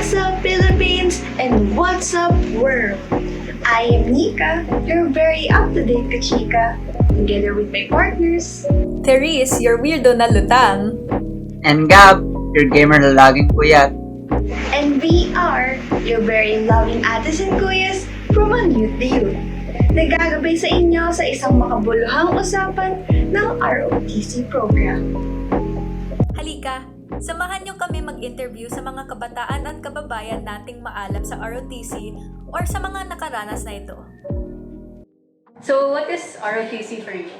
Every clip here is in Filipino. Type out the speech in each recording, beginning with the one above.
What's up, Philippines? And what's up, world? I am Nika, your very up-to-date kachika, together with my partners. Therese, your weirdo na lutang. And Gab, your gamer na laging puyat. And we are your very loving ates and kuyas from Unmute the Youth. Nagagabay sa inyo sa isang makabuluhang usapan ng ROTC program. Halika, samahan niyo kami mag-interview sa mga kabataan at kababayan nating maalam sa ROTC or sa mga nakaranas na ito. So, what is ROTC for you?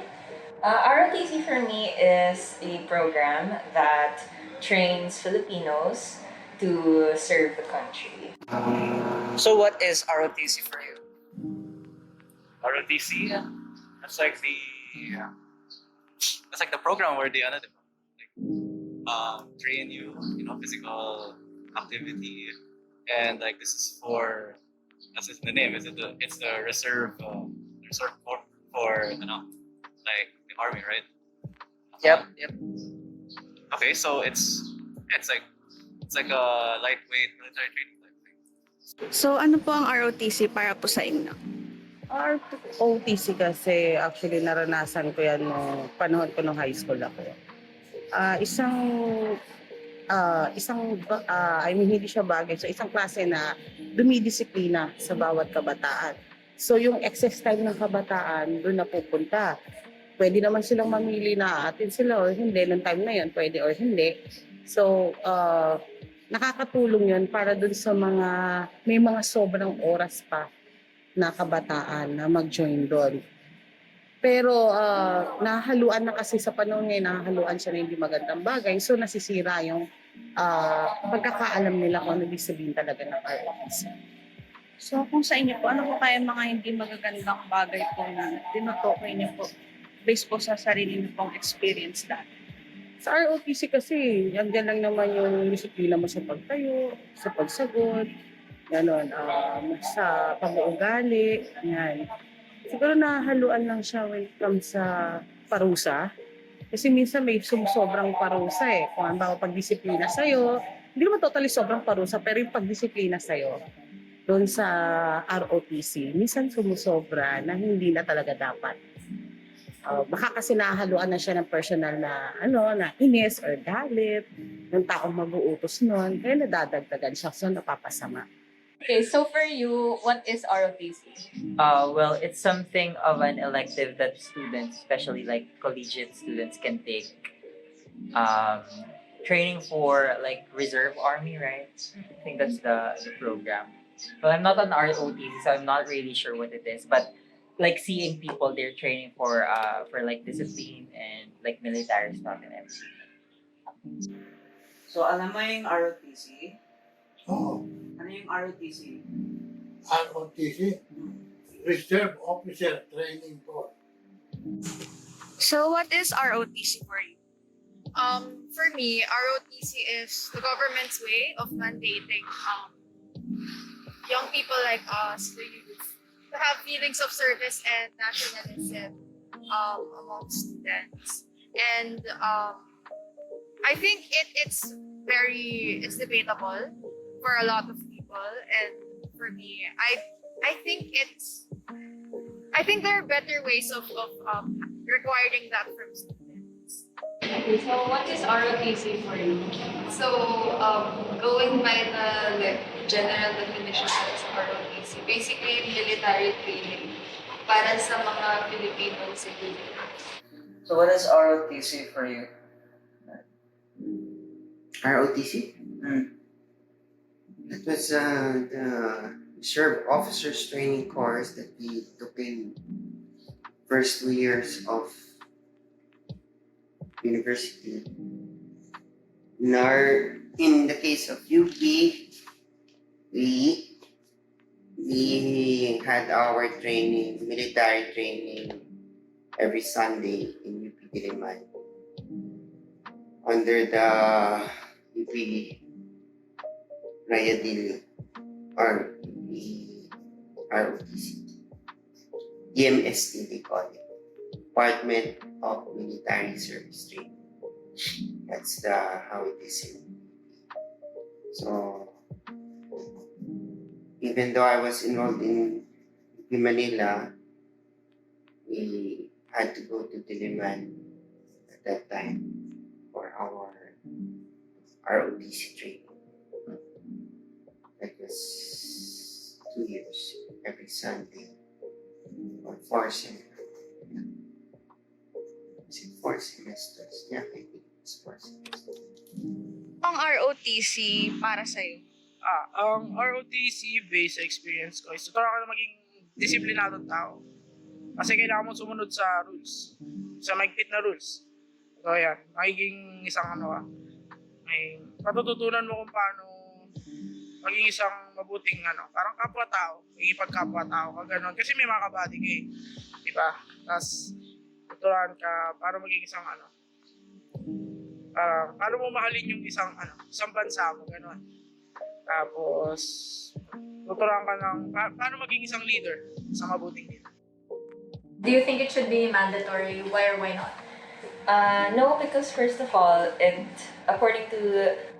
ROTC for me is a program that trains Filipinos to serve the country. So what is ROTC for you? ROTC, that's like the program where they train you, physical activity, and like this is for, as in the name, it's the reserve for like the army, right? Yep. Okay, so it's like a lightweight military training type thing. So ano po ang ROTC para po sa inyo? ROTC kasi actually naranasan ko yan nung panahon ko nung high school ako. Hindi siya bagay. So isang klase na dumidisiplina sa bawat kabataan. So yung excess time ng kabataan, doon na pupunta. Pwede naman silang mamili na atin sila or hindi. Nung time na yun, pwede or hindi. So, nakakatulong yun para dun sa may mga sobrang oras pa na kabataan na mag-join doon. Pero nahaluan na kasi sa panahon ngayon, nahaluan siya na hindi magandang bagay. So nasisira yung pagkakaalam nila kung ano ibig sabihin talaga ng ROTC. So kung sa inyo po, ano po kaya mga hindi magagandang bagay po na tinutukoy niyo po based po sa sarili niyo pong experience dati? Sa ROTC kasi, yan lang naman yung disiplina mo sa pagtayo, sa pagsagot, gano'n, sa pag-uugali, yan. Siguro nahaluan lang siya when it comes sa parusa. Kasi minsan may sobrang parusa eh. Kung ano ba pagdisiplina sa'yo, hindi naman totally sobrang parusa, pero yung pagdisiplina sa'yo, doon sa ROTC, minsan sumusobra na hindi na talaga dapat. Baka kasi nahaluan na siya ng personal na na inis or galit ng taong mag-uutos nun, kaya nadadagdagan siya, so napapasama. Okay, so for you, what is ROTC? Well, it's something of an elective that students, especially like collegiate students, can take. Training for like reserve army, right? I think that's the program. Well, I'm not an ROTC, so I'm not really sure what it is, but like seeing people they're training for like discipline and like military stuff and everything. So, alam mo yung ROTC? Oo. Ano yung ROTC? ROTC, Reserve Officer Training Corps. So what is ROTC for you? For me, ROTC is the government's way of mandating young people like us, the youth, to have feelings of service and nationalism among students. And I think it's debatable for a lot of people, and for me, I think there are better ways of requiring that from students. Okay, so what is ROTC for you? So, going by the general definition of ROTC, basically military training para sa mga Filipino civilians. So what is ROTC for you? ROTC? That was the Reserve Officers Training course that we took in first 2 years of university. In the case of UP, we had our training, military training, every Sunday in UP Diliman under the UP Rayadili or ROTC. DMST they call it. Department of Military Service Training. That's how it is in. So even though I was enrolled in Manila, we had to go to Diliman at that time for our ROTC training. That was 2 years, every Sunday, or 4 semesters. Is it 4 semesters? Yeah, I think it's 4 semesters. Ang ROTC para sa'yo? Ang ROTC based sa experience ko is tuturuan ka na maging disiplinadong tao. Kasi kailangan mo sumunod sa rules. Sa mahigpit na rules. So yan, magiging isang may matututunan mo kung paano maging isang mabuting parang kapwa-tao, maging pagkapwa-tao ka gano'n. Kasi may mga kabady ka diba? Tapos tuturuan ka para maging isang paano mo mahalin yung isang bansa mo, gano'n. Tapos, tuturuan ka ng paano maging isang leader, isang mabuting leader. Do you think it should be mandatory? Why or why not? No, because first of all, according to,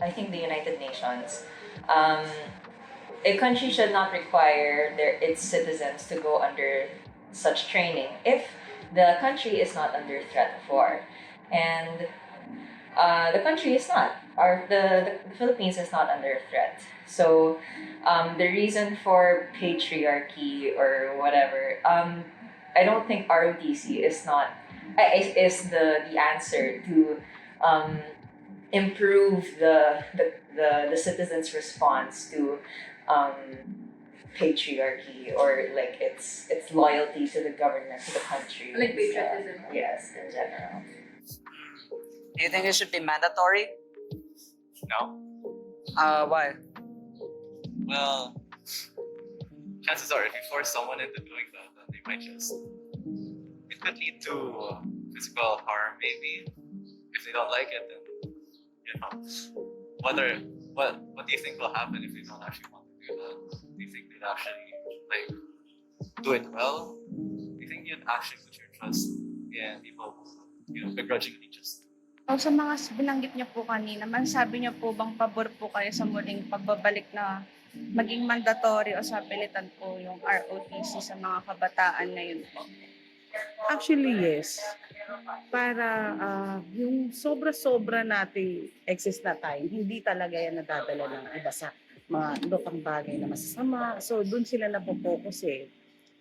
I think, the United Nations, a country should not require its citizens to go under such training if the country is not under threat of war. And the country is not, or the Philippines is not under threat. So the reason for patriarchy or whatever, I don't think ROTC is the answer to improve the citizens' response to patriarchy or like its loyalty to the government, to the country. Like patriotism. Yes, in general. Do you think it should be mandatory? No. Why? Well, chances are if you force someone into doing that, then they might just. It could lead to physical harm, maybe. If they don't like it, then what do you think will happen if they don't actually want to do that? Do you think they'd actually do it well? Do you think you'd actually put your trust in people who begrudgingly just? Sa mga binanggit niyo po kanina, sabi niyo po bang pabor po kayo sa muling pagbabalik na maging mandatory o sa pilitan po yung ROTC sa mga kabataan ngayon po? Actually, yes. Para yung sobra-sobra nating excess na time, hindi talaga yan nadadala ng iba sa mga lutang bagay na masasama. So, dun sila napopokus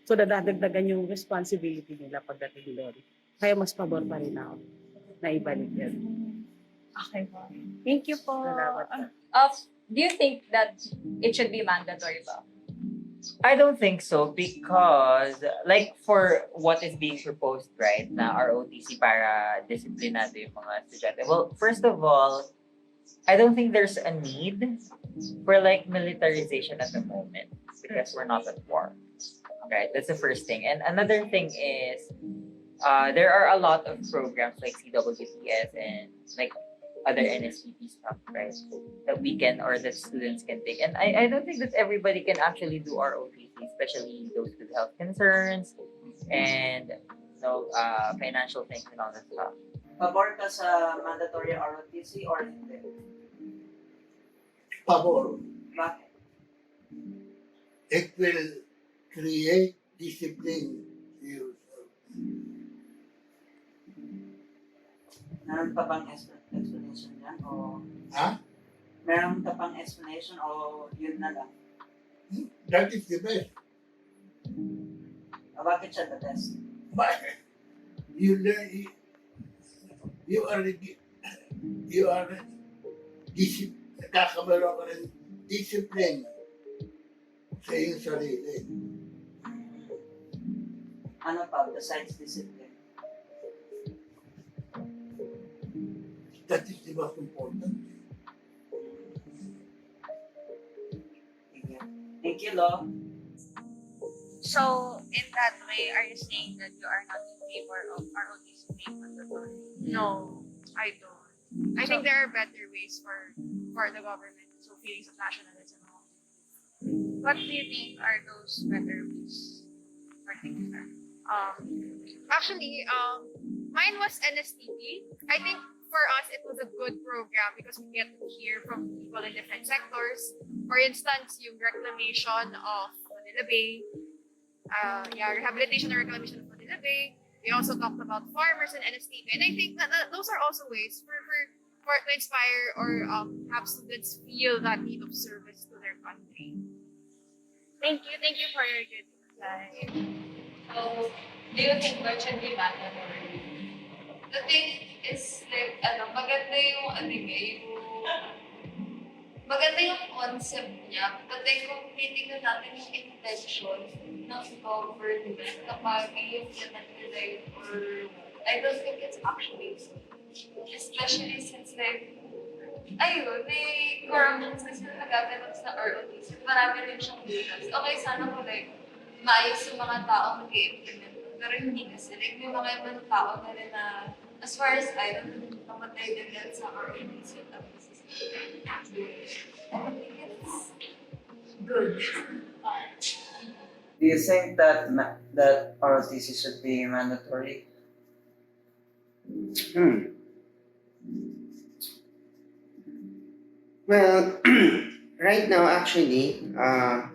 So, dadagdagan yung responsibility nila pagdating doon. Kaya mas pabor pa rin ako na ibalik yan. Okay po. Thank you po. Salamat. Do you think that it should be mandatory ba? I don't think so because like for what is being proposed right na ROTC para disiplinado yung mga estudyante. Well, first of all, I don't think there's a need for like militarization at the moment because we're not at war. Right, that's the first thing. And another thing is there are a lot of programs like CWTS and like other NSPP stuff, right? That we can or that students can take. And I don't think that everybody can actually do ROTC, especially those with health concerns and financial things and all that stuff. Pabor ka sa mandatory ROTC or hindi? Pabor. Bakit? It will create discipline. Meron pa bang explanation yan? O Ha? meron ka pang explanation o yun na lang? That is the best. Bakit siya the best? But you learn, you are nakakameron ka ng discipline sa iyong sarili. Ano pa besides discipline? That is the most important. Thank you, Lo. So, in that way, are you saying that you are not in favor of ROTC being mandatory? No, I don't. I think there are better ways for the government to show feelings of nationalism. What do you think are those better ways? Particular? Actually, mine was NSTP. I think for us it was a good program because we get to hear from people in different sectors For instance, yung reclamation of Manila Bay, rehabilitation and reclamation of Manila Bay. We also talked about farmers and NSTP, and I think that those are also ways for to inspire or have students feel that need of service to their country. Thank you for your good insight. So, do you think what should be mandatory? The thing is, like, maganda yung, maganda yung concept niya, but then kung titignan natin yung intention ng government kapag i-implement nila yun, or I don't think it's actually so. Especially since like, may corruptions kasi nagaganap sa ROTC. Marami rin siyang butas. Okay, sana ko like, maayos yung mga taong mag-i-implement. Pero hindi kasi. Like, may mga ibang tao na rin na, as far as I don't know, namatay din yan sa ROTC. Tapos, I think it's good. Do you think that that ROTC should be mandatory? Well, right now, actually, I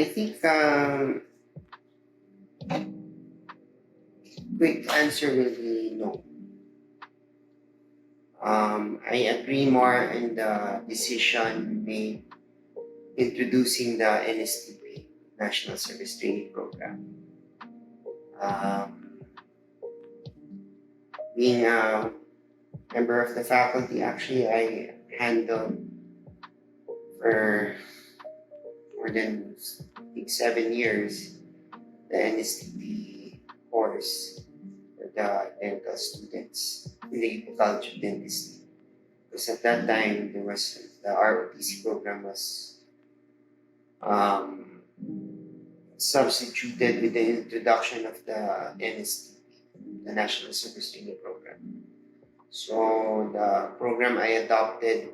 think quick answer will be no. I agree more in the decision made introducing the NSTP, National Service Training Program. Being a member of the faculty, actually, I handled for more than 7 years the NSTP course for the dental students in the College of Dentistry. Because at that time, the ROTC program was substituted with the introduction of the NSTP, the National Service Training Program. So the program I adopted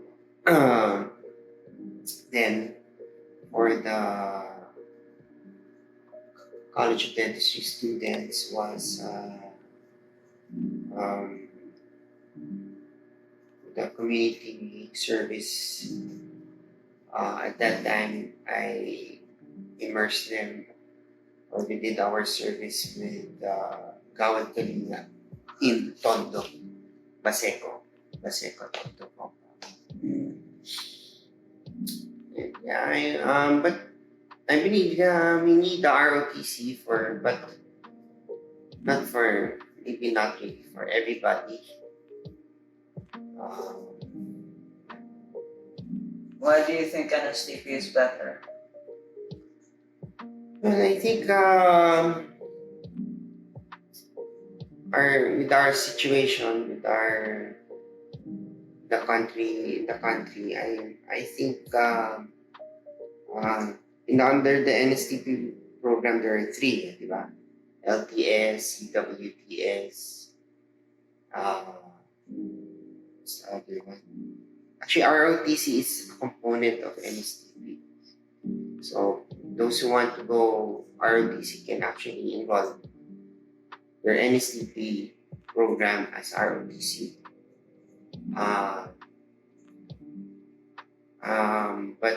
then for the College of Dentistry students was the community service. At that time, I immersed them, or we did our service with Gawad Kalinga in Tondo, Baseco, Tondo. Yeah, but I believe we need the ROTC but maybe not really for everybody. Why do you think NSTP is better? Well, I think with our situation, with the country, I think under the NSTP program there are 3, di ba? LTS, CWTS, what's the other one? Actually, ROTC is a component of NSTP. So those who want to go ROTC can actually enroll their NSTP program as ROTC. But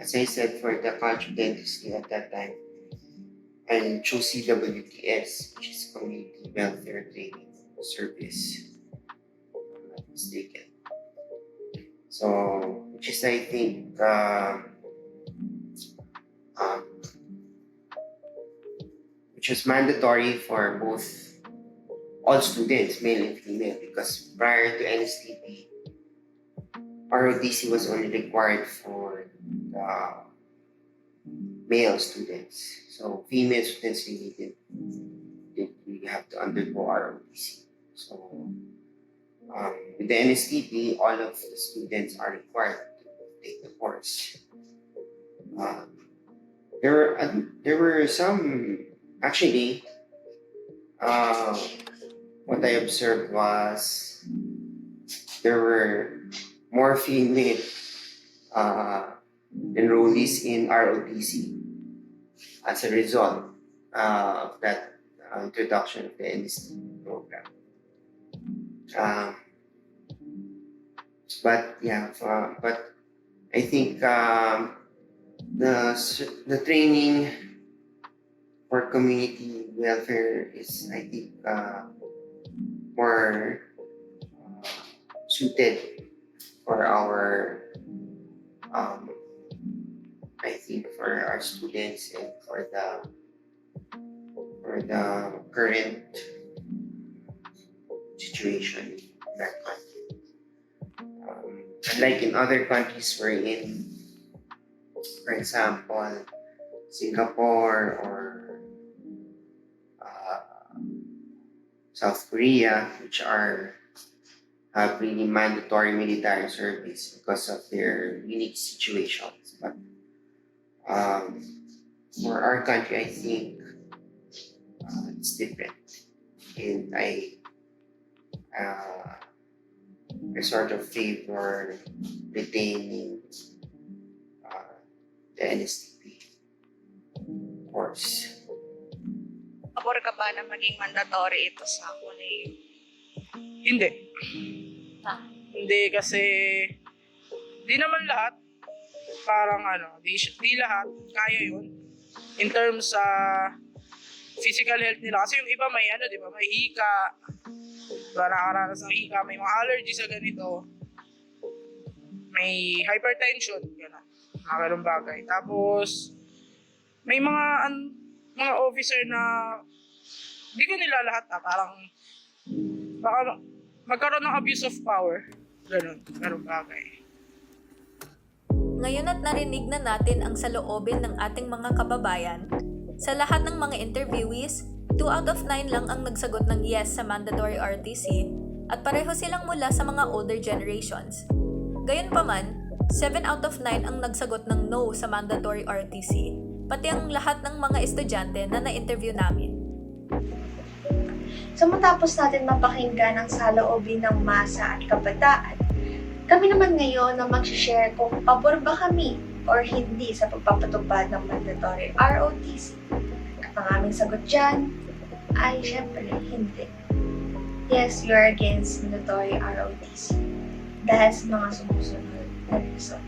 as I said, for the College of Dentistry at that time, I chose CWTS, which is Community Welfare Training Service, if I'm not mistaken. So, which is, I think, which is mandatory for all students, male and female, because prior to NSTP, ROTC was only required for the male students. So female students really didn't have to undergo ROTC. So with the NSTP, all of the students are required to take the course. There were some, actually, what I observed was there were more female enrollees in ROTC as a result of that introduction of the NSTP program. But yeah, but I think the training for community welfare is, I think, more suited for our I think for our students and for the current situation in our country. Unlike in other countries wherein, for example, Singapore or South Korea, which have really mandatory military service because of their unique situations. But for our country, I think it's different, and I sort of favor retaining the NSTP course. Pabor ka ba na maging mandatory ito sa huling? Hindi. Hindi kasi di naman lahat parang di lahat kaya yun in terms sa physical health nila. Kasi yung iba may di ba, may hika, diba, nakakaranas ng hika, may mga allergy sa ganito, may hypertension, gano'n, mga ganun bagay. Tapos may mga officer na di ko nila lahat parang baka magkaroon ng abuse of power, ganun bagay. Ngayon at narinig na natin ang saloobin ng ating mga kababayan, sa lahat ng mga interviewees, 2 out of 9 lang ang nagsagot ng yes sa mandatory ROTC at pareho silang mula sa mga older generations. Gayunpaman, 7 out of 9 ang nagsagot ng no sa mandatory ROTC, pati ang lahat ng mga estudyante na na-interview namin. So matapos natin mapakinggan ang saloobin ng masa at kabataan, kami naman ngayon na mag-share kung pabor ba kami or hindi sa pagpapatupad ng mandatory ROTC. At ang aming sagot dyan ay syempre hindi. Yes, you are against mandatory ROTC dahil sa mga sumusunod na reason.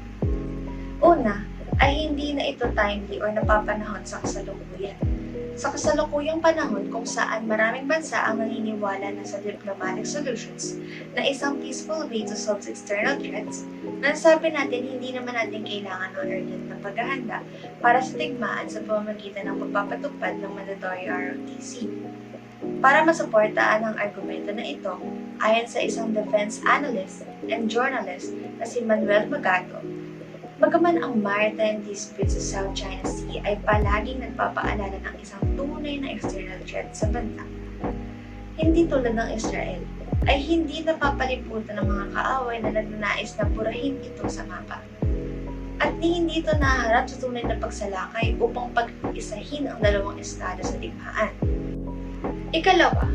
Una, ay hindi na ito timely or napapanahon sa kasalukuyan. Sa kasalukuyang panahon kung saan maraming bansa ang naniniwala na sa diplomatic solutions na isang peaceful way to solve external threats, nasabi natin hindi naman natin kailangan ng urgent na paghahanda para sa digmaan sa pamamagitan ng pagpapatupad ng mandatory ROTC. Para masuportaan ang argumento na ito, ayon sa isang defense analyst and journalist na si Manuel Magato, bagaman ang maritime dispute sa South China Sea ay palaging nagpapaalala ng isang tunay na external threat sa bansa, hindi tulad ng Israel, ay hindi napapaliputan ng mga kaaway na nagnanais na purahin ito sa mapa. At hindi ito naharap sa tunay na pagsalakay upang pag-isahin ang dalawang estado sa digmaan. Ikalawa,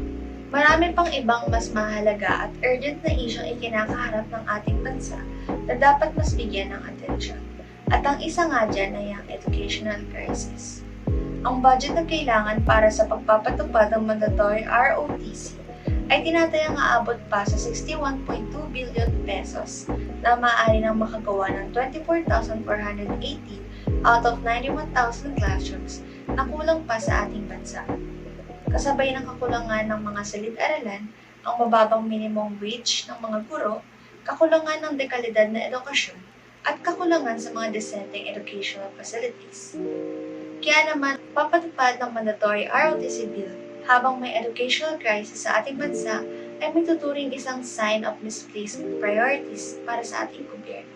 marami pang ibang mas mahalaga at urgent na isyung ikinakaharap ng ating bansa na dapat mas bigyan ng atensyon. At ang isa nga dyan ay ang educational crisis. Ang budget na kailangan para sa pagpapatupad ng mandatory ROTC ay tinatayang aabot pa sa 61.2 billion pesos na maaari nang makagawa ng 24,480 out of 91,000 classrooms na kulang pa sa ating bansa. Kasabay ng kakulangan ng mga silid-aralan, ang mababang minimum wage ng mga guro, kakulangan ng dekalidad na edukasyon, at kakulangan sa mga dissenting educational facilities. Kaya naman, papatupad ng mandatory ROTC bill habang may educational crisis sa ating bansa ay may tuturing isang sign of misplaced priorities para sa ating gobyerno.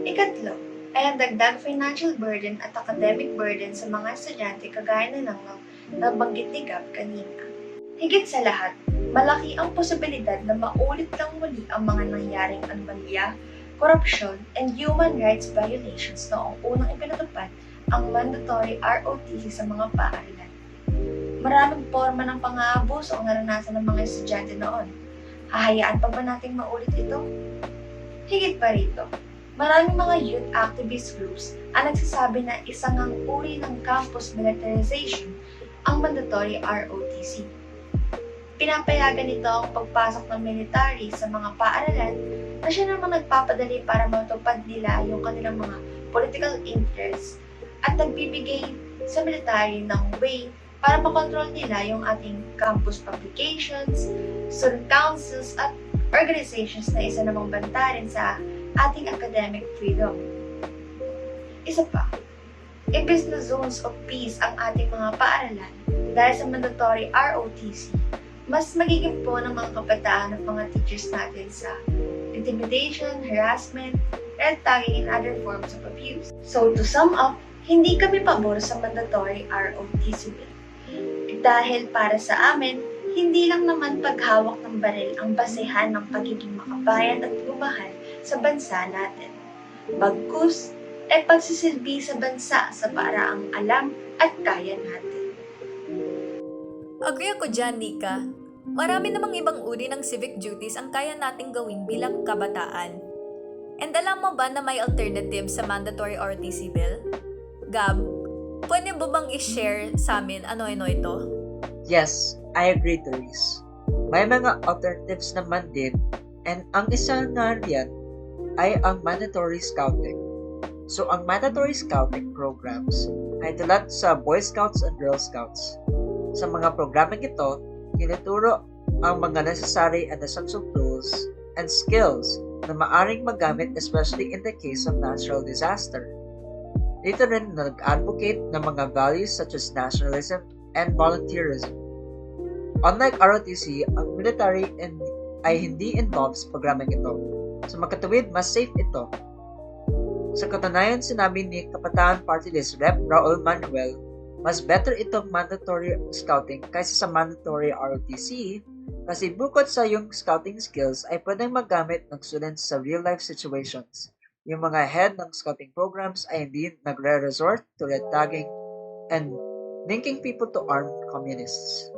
Ikatlo, ay ang dagdag financial burden at academic burden sa mga estudyante kagaya na lang ng nabanggit ni Gab kanina. Higit sa lahat, malaki ang posibilidad na maulit lang muli ang mga nangyaring anomalya, korupsyon, and human rights violations noong unang ipinatupad ang mandatory ROTC sa mga paaralan. Maraming forma ng pang-aabuso ang naranasan ng mga estudyante noon. Hahayaan pa ba nating maulit ito? Higit pa rito, maraming mga youth activist groups ang nagsasabi na isang ang uri ng campus militarization ang mandatory ROTC. Pinapayagan nito ang pagpasok ng military sa mga paaralan na siya namang nagpapadali para matupad nila yung kanilang mga political interests at nagbibigay sa military ng way para makontrol nila yung ating campus publications, student councils at organizations na isa namang banta rin sa ating academic freedom. Isa pa, imbes na zones of peace ang ating mga paaralan dahil sa mandatory ROTC, mas magiging po ng mga kabataan at mga teachers natin sa intimidation, harassment, red tagging, and other forms of abuse. So to sum up, hindi kami pabor sa mandatory ROTC bill. Dahil para sa amin, hindi lang naman paghawak ng baril ang basehan ng pagiging makabayan at gumahal sa bansa natin. Bagkus ay pagsisilbi sa bansa sa paraang alam at kaya natin. Agree ako dyan, Nika. Marami namang ibang uri ng civic duties ang kaya nating gawin bilang kabataan. And alam mo ba na may alternative sa mandatory ROTC bill? Gab, pwede mo bang i-share sa amin ano-ano ito? Yes, I agree, Therese. May mga alternatives naman din, and ang isa nga riyan ay ang mandatory scouting. So, ang mandatory scouting programs ay tulad sa Boy Scouts and Girl Scouts. Sa mga programang ito, tinuturo ang mga necessary and essential tools and skills na maaring magamit especially in the case of natural disaster. Dito rin nag-advocate ng mga values such as nationalism and volunteerism. Unlike ROTC, ang military ay hindi involved sa programang ito. Sa makatuwid, mas safe ito. Sa katunayan, sinabi ni Kabataan Party List Rep. Raul Manuel, mas better itong mandatory scouting kaysa sa mandatory ROTC kasi bukod sa yung scouting skills ay pwedeng magamit ng students sa real-life situations. Yung mga head ng scouting programs ay hindi nagre-resort to red tagging and linking people to armed communists.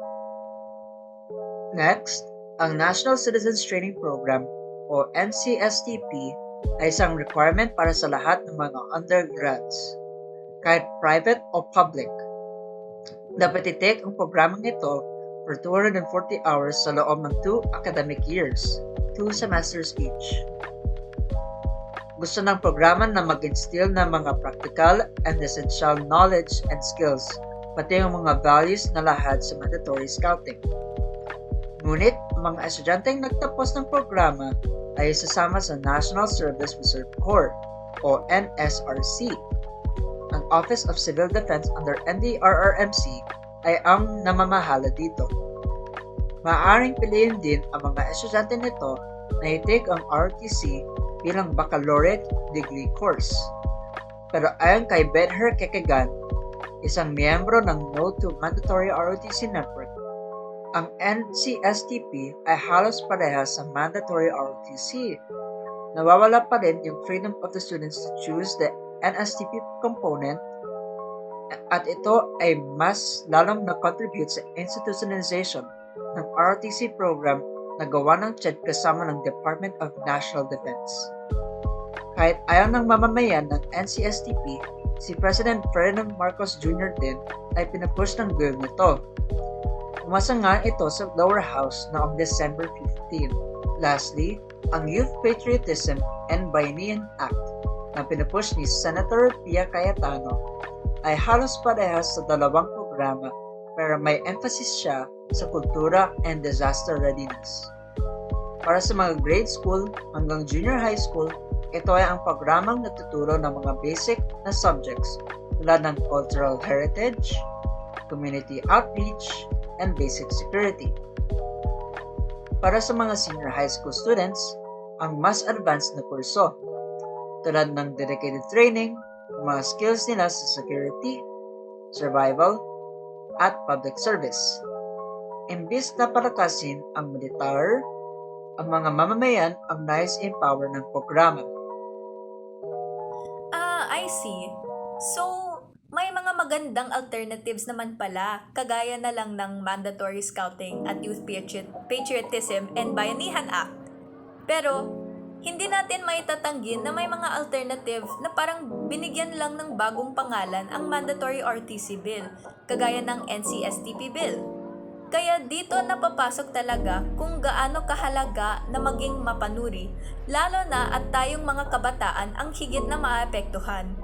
Next, ang National Citizens Training Program o NCSTP ay isang requirement para sa lahat ng mga undergrads, kahit private o public. Dapat i-take ang programang ito for 240 hours sa loob ng 2 academic years, 2 semesters each. Gusto ng programa na mag-instill ng mga practical and essential knowledge and skills, pati yung mga values na lahat sa mandatory scouting. Ngunit, mga estudyanteng nagtapos ng programa ay isasama sa National Service Reserve Corps o NSRC. Ang Office of Civil Defense under NDRRMC ay ang namamahala dito. Maaaring piliin din ang mga estudyante nito na i-take ang ROTC bilang baccalaureate degree course. Pero ayon kay Bedher Kekegan, isang miyembro ng No to Mandatory ROTC Network, ang NCSTP ay halos parehas sa mandatory ROTC. Nawawala pa rin yung freedom of the students to choose the NSTP component at ito ay mas lalong na-contribute sa institutionalization ng ROTC program na gawa ng CHED kasama ng Department of National Defense. Kahit ayaw ng mamamayan ng NCSTP, si President Ferdinand Marcos Jr. din ay pinapush ng bill nito. Umasa nga ito sa lower house noong December 15. Lastly, ang Youth Patriotism and Bayanihan Act na pinapush ni Senator Pia Cayetano ay halos parehas sa dalawang programa pero may emphasis siya sa kultura and disaster readiness. Para sa mga grade school hanggang junior high school, ito ay ang programang natuturo ng mga basic na subjects tulad ng cultural heritage, community outreach, and basic security. Para sa mga senior high school students, ang mas advanced na kurso tulad ng dedicated training, mga skills nila sa security, survival, at public service. Imbis na palakasin ang militar, ang mga mamamayan ang nais empower ng programa. I see. So, may mga magandang alternatives naman pala, kagaya na lang ng Mandatory Scouting at Youth Patriotism and Bayanihan Act. Pero, hindi natin maitatanggi na may mga alternative na parang binigyan lang ng bagong pangalan ang Mandatory ROTC Bill, kagaya ng NCSTP Bill. Kaya dito napapasok talaga kung gaano kahalaga na maging mapanuri, lalo na at tayong mga kabataan ang higit na maapektuhan.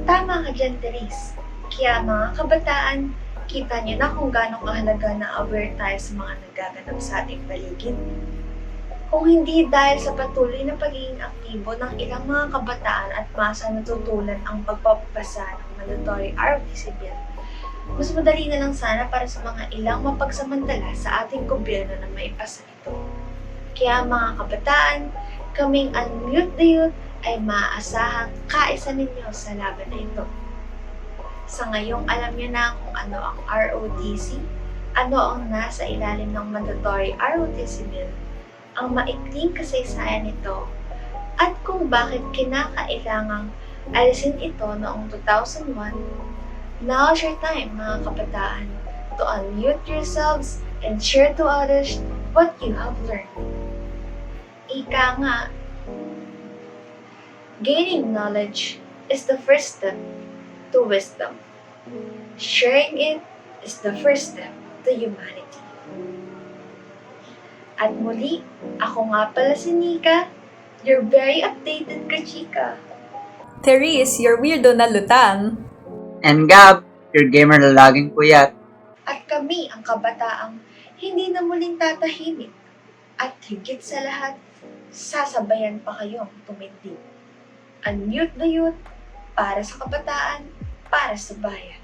Tama ka dyan, Therese. Kaya mga kabataan, kita niyo na kung gaano kahalaga na aware tayo sa mga nagaganap sa ating paligid. Kung hindi dahil sa patuloy na pagiging aktibo ng ilang mga kabataan at masa natutulan ang pagpapasa ng Mandatory ROTC bill, mas madali na lang sana para sa mga ilang mapagsamantala sa ating gobyerno na maipasa ito. Kaya mga kabataan, kaming Unmute the Youth ay maaasahang kaisa ninyo sa laban na ito. Sa ngayong alam niyo na kung ano ang ROTC, ano ang nasa ilalim ng Mandatory ROTC bill, ang maikling kasaysayan nito, at kung bakit kinakailangang alisin ito noong 2001, now's your time mga kabataan to unmute yourselves and share to others what you have learned. Ika nga, gaining knowledge is the first step to wisdom. Sharing it is the first step to humanity. At muli, ako nga pala si Nika, your very updated kachika. Therese, your weirdo na lutang. And Gab, your gamer na laging puyat. At kami ang kabataang hindi na muling tatahimik. At higit sa lahat, sasabayan pa kayong tumindig. Unmute the youth, para sa kabataan, para sa bayan.